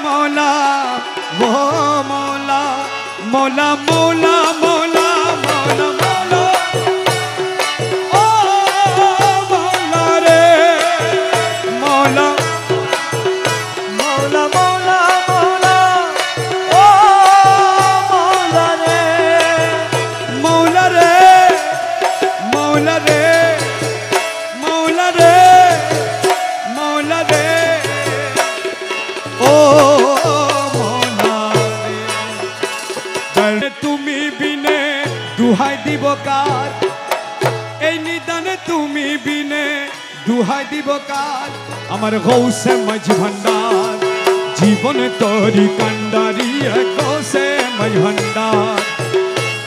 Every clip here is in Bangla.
मौला वो मौला मौला मौला मौला मौला मौला ओ मौला रे मौला मौला मौला मौला ओ मौला रे मौला रे मौला रे मौला रे मौला रे ओ তুমি বিনে দুহাই দিব কার এই নিদানে তুমি বিনে দুহাই দিব কার আমার গৌসে মাঝ ভান্ডার জীবনে তোরি কান্ডারি গৌসে মাঝ ভান্ডার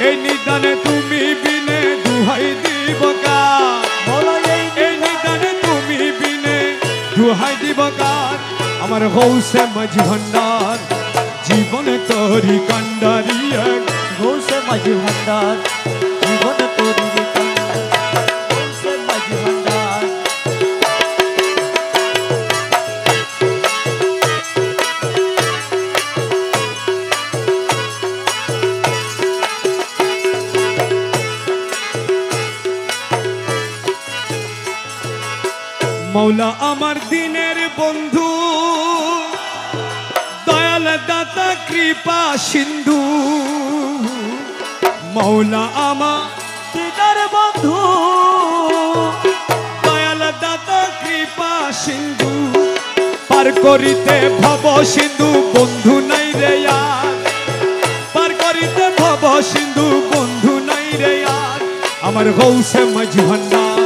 এই নিদানে তুমি বিনে দুহাই দিব কার এই নিদানে তুমি বিনে দুহাই দিব কার আমার গৌসে মাঝ ভান্ডার জীবনে তোরি কান্ডারি গৌসে মাঝি ভান্ডার জীবনে তোরি গৌসে মাঝি ভান্ডার মৌলা আমার দিনের বন্ধু দয়াল দাতা কৃপা সিন্ধু মৌলা আমার দিদার বন্ধু দয়াল দাতা কৃপা সিন্ধু পার করিতে ভব সিন্ধু বন্ধু নাই রে আর পার করিতে ভব সিন্ধু বন্ধু নাই রে আর আমার গৌসে মাঝ ভান্ডার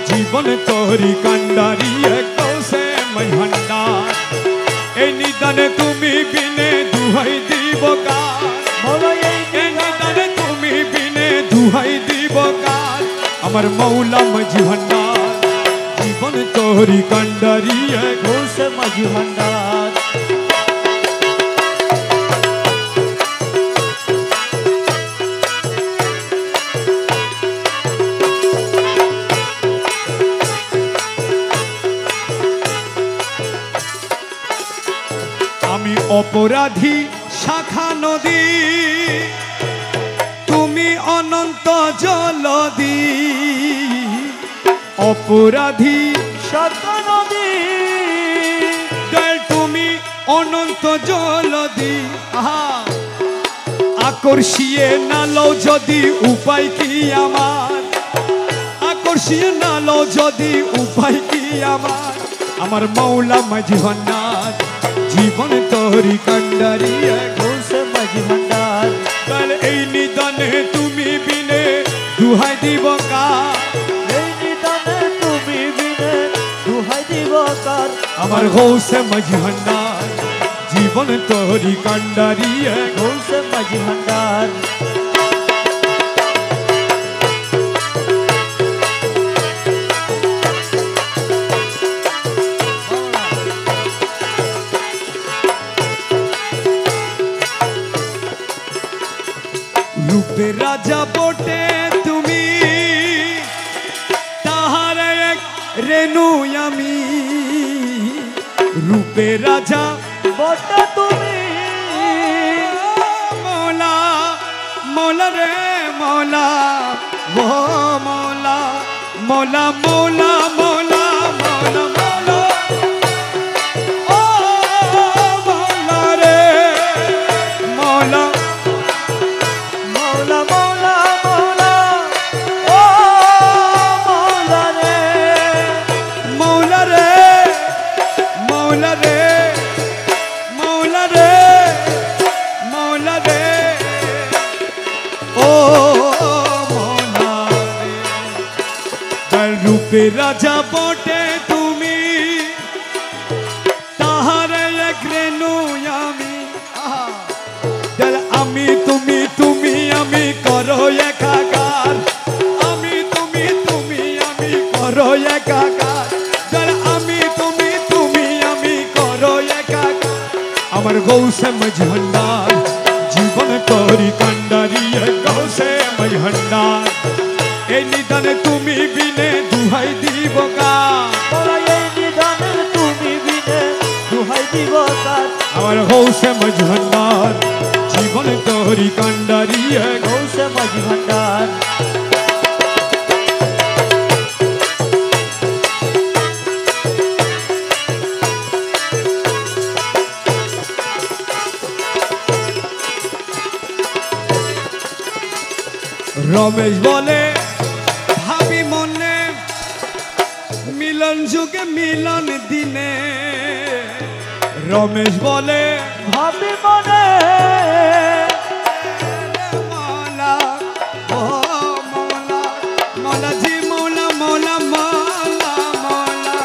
জীবন তোরি কান্ডারি গৌসে মাঝ ভান্ডার এই নিদানে তুমি বিনে দুহাই দিব কার এই নিদানে তুমি বিনে দুহাই দিব কার আমার মৌলা মাঝি ভান্ডার জীবন তোরি কান্ডারি গৌসে মাঝি ভান্ডার আমি অপরাধী শাখা নদী তুমি অনন্ত জলদি অপরাধী শাখা নদী তুমি অনন্ত জলদি আহা আকর্ষিয়ে নালো যদি উপায় কি আমার আকর্ষিয়ে নালো যদি উপায় কি আমার মৌলা মাঝি ভান্ডার জীবন তোরি কান্ডারি গৌসে মাঝি ভান্ডার কাল এই নিদানে তুমি বিনে দুহাই দিব কার এই নিদানে তুমি বিনে দুহাই দিব কার আমার গৌসে মাঝি ভান্ডার জীবন তোরি কান্ডারি গৌসে মাঝি ভান্ডার রূপে রাজা বটে তুমি তাহার এক রেণু আমি রূপে রাজা বটে তুমি মৌলা মৌলা রে মৌলা ও মৌলা মৌলা মৌলা মৌলা মৌলা মৌলা ও মৌলা রে মৌলা মৌলা মৌলা মৌলা ও মৌলা রে মৌলা রে মৌলা রে মৌলা রে মৌলা রে ও মৌলা রে রূপে রাজা বটে তুমি তাহার এক রেণু আমি আমি তুমি তুমি আমি করো একাকার আমি তুমি তুমি আমি করো একাকার আমি তুমি তুমি আমি করো একাকার আমার গৌসে মাঝ ভান্ডার জীবন তোরি কান্ডারি গৌসে মাঝ ভান্ডার এই নিদানে তুমি বিনে দুহাই দিব কার এই নিদানে তুমি বিনে দুহাই দিব কার আমার গৌসে মজভান্ডার জীবন তোরি কান্ডারি গৌসে মাঝি ভান্ডার রমেশ বলে ভাবি মনে মিলন যুগে মিলন দিনে রমেশ বলে ভাবি মনে মৌলা ও মৌলা মৌলা জি মৌলা মৌলা মৌলা মৌলা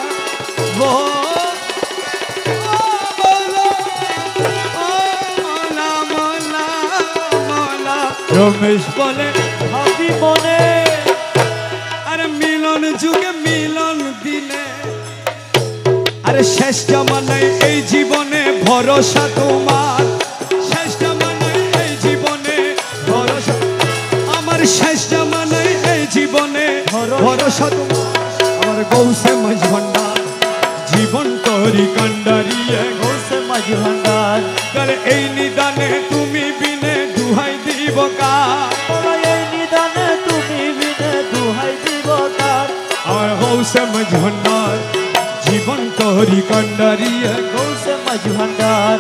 ও মৌলা মৌলা মৌলা রমেশ বলে ভাবি মনে আরে মিলন যুগে মিলন দিনে আরে শেষ জামানায় এই জীবনে ভরসা তোমার শেষ জামানায় এই জীবনে ভরসা আমার শেষ জামানায় এই জীবনে ভরসা তোমার আমার গৌসে মজভান্ডার জীবন তোরি কান্ডারি গৌসে মাঝি ভান্ডার তাহলে এই নিদানে তুমি বিনে দুহাই দিব কার এই নিদানে তুমি বিনে দুহাই দিব কার আমার গৌসে মজভান্ডার জীবন তোরি কান্ডারি গৌসে মাঝি ভান্ডার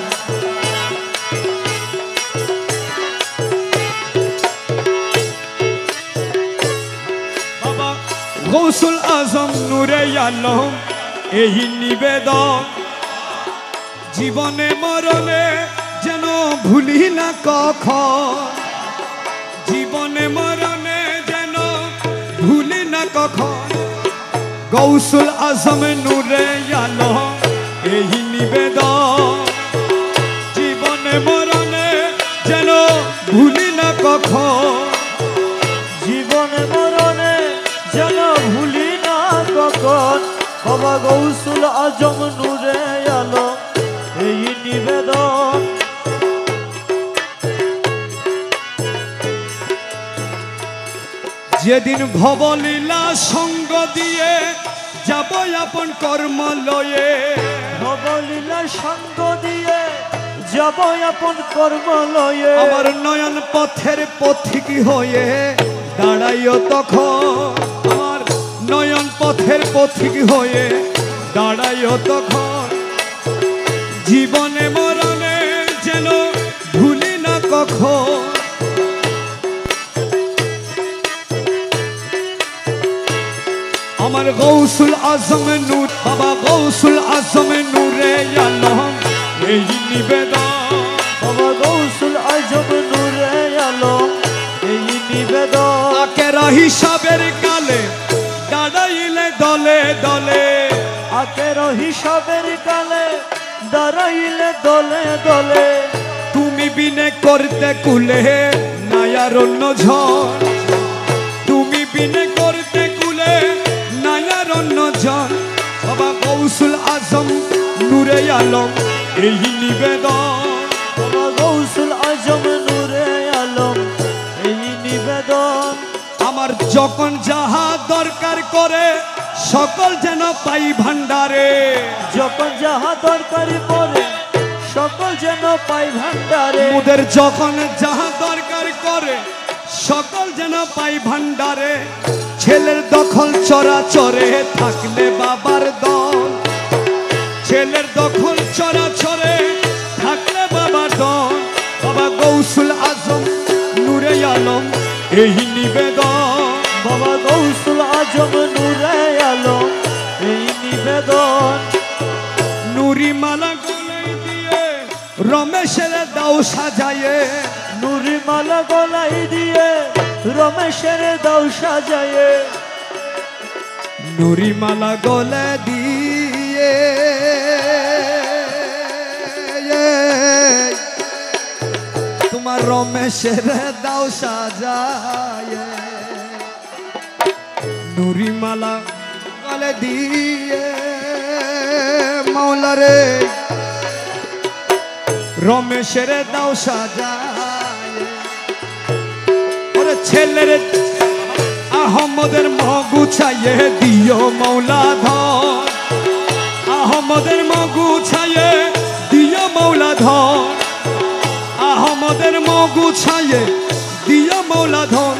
বাবা গৌসুল আজম নূরে আলম এই নিবেদন জীবনে মরণে যেন ভুলি না কখন জীবনে মরণে যেন ভুলি না কখন গৌসুল আজম নূরে আলম এই নিবেদন জীবনে মরণে যেন ভুলি না কখন জীবনে মরণে যেন ভুলি না কখন বাবা গৌসুল আজম নূরে আলো এই নিবেদন যেদিন ভবলীলা সঙ্গ দিয়ে যাব আপন কর্ম লয়ে ভবলীলা সঙ্গ দিয়ে যাব আপন কর্ম লয়ে আমার নয়ন পথের পথিক হয়ে দাঁড়াইও তখন আমার নয়ন পথের পথিক হয়ে দাঁড়াইও তখন জীবনে মরণে যেন ভুলি না কখন আমার গৌসুল আজম নূর বাবা গৌসুল আজম নূরে আলম এই নিবেদন বাবা গৌসুল আজম নূরে আলো এই নিবেদন আকেরা হিসাবের কালে দাঁড়াইলে দলে দলে আকের হিসাবের কালে দাঁড়াইলে দলে দলে তুমি বিনে করতে কুলে নায়ার অন্য ঝড় তুমি বিনে করতে কুলে নায়ার অন্য ঝড় বাবা গৌসুল আজম নূরে আলম এই নিবেদন বাবা গৌসুল আজম নূরে আলম এই নিবেদন আমার যখন যাহা দরকার করে সকল যেন পাই ভান্ডারে যখন যাহা দরকারি পড়ে সকল যেন পাই ভান্ডারে ওদের যখন যাহা দরকার করে সকল যেন পাই ভান্ডারে ছেলের দখল চরাচরে থাকলে বাবার দল ছেলের দখল চরাচরে থাকলে বাবার দল বাবা গৌসুল আজম নূরে আলম এই নিবেদন বাবা গৌসুল আজম নূরে আলম এই নিবেদন নুরি মালা গলাই দিয়ে রমেশের দাও সাজায়ে নুরি মালা গলাই দিয়ে রমেশের দাও সাজায়ে নুরি মালা গলে দিয়ে তোমার রমেশের দাও সাজায় নুরি মালা গলে দিয়ে মাওলা রে রমেশের দাও সাজায় ওরে ছেলের আহমদের মগু ছাইয়ে দিও মৌলা ধর আহমদের মগু ছাইয়ে ধন আহমদের মগু ছায়ে দিয়া মৌলা ধন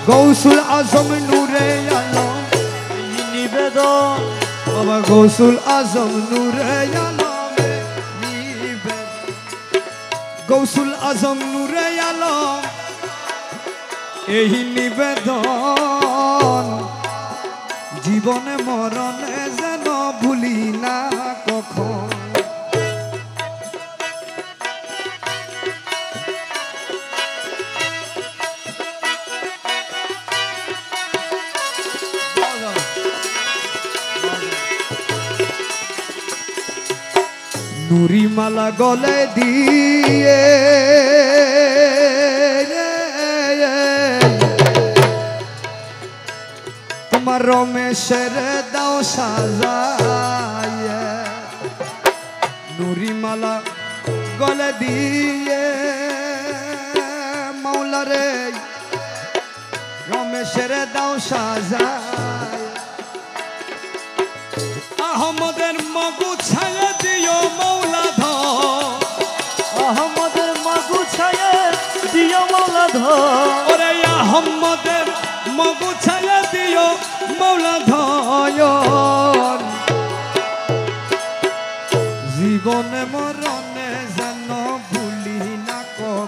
গৌসুল আজম নূরে আলম এই নিবেদন বাবা গৌসুল আজম নূরে আলম গৌসুল আজম নূরে আলম এই নিবেদন জীবনে মরণে যেন ভুলি না কখন নুরিমালা গলে দিয়ে তোমার রমেশের দাও সাজায় নুরিমালা গলে দিয়ে মাওলারে রমেশের দাও সাজায় আহমদের মগু ছায়া দিও মৌলা ধন আহমদের মাগু ছায়া দিও মৌলা ধন ওরে আহমদের মগু ছায়া দিও মৌলা ধন জীবনে মরণে যেন ভুলি না কখন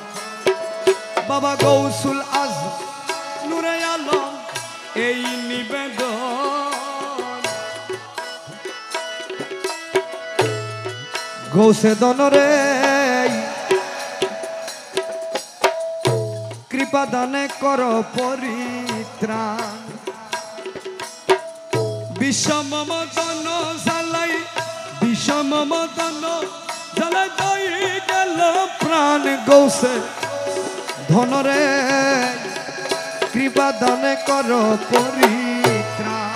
বাবা গৌসুল আজম নূরে আলম এই নিবেদন গৌসে দনরে কৃপা দানে কর পরিত্রাণ বিষম মদন জ্বালাই বিষম মদন জ্বালাই দই গেল প্রাণ গৌসে ধনরে কৃপা দানে কর পরিত্রাণ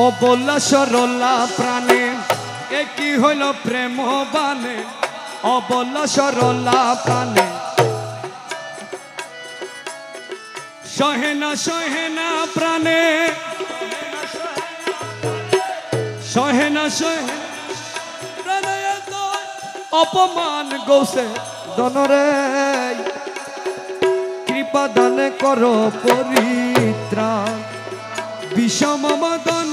অবলা সরলা প্রাণে একই হইল প্রেম বানে অবলা সরলা প্রাণে সহেনা সহেনা প্রাণে সহেনা সহেনা প্রাণে অপমান গৌসে দনরে কৃপা দানে করো পরিত্রাণ বিষম মদন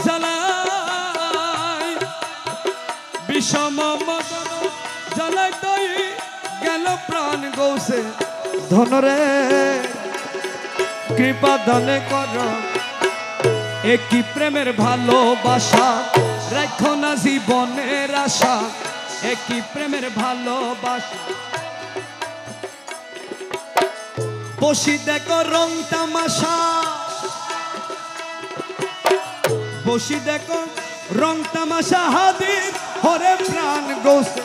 জ্বালাই বিষম মদন জ্বালাই দই গেল প্রাণ গৌসে ধনরে কৃপা দানে কর একই প্রেমের ভালোবাসা রাখো না জীবনের আশা একই প্রেমের ভালোবাসা বসি দেখো রং তামাশা বসি দেখো রং তামাশা হাদির হরে প্রাণ গৌসে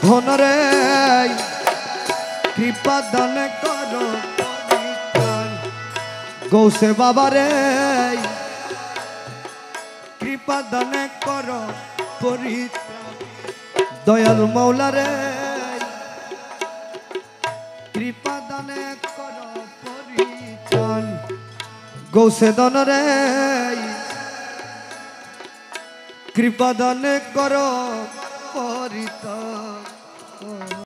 ধনরে কৃপা দান করো পরিত্রাণ গৌসে বাবারে কৃপা দান করো পরিত্রাণ দয়াল মৌলারে কৃপা দান করো পরিত্রাণ গৌসে দনরে কৃপা দান করো পরিত্রাণ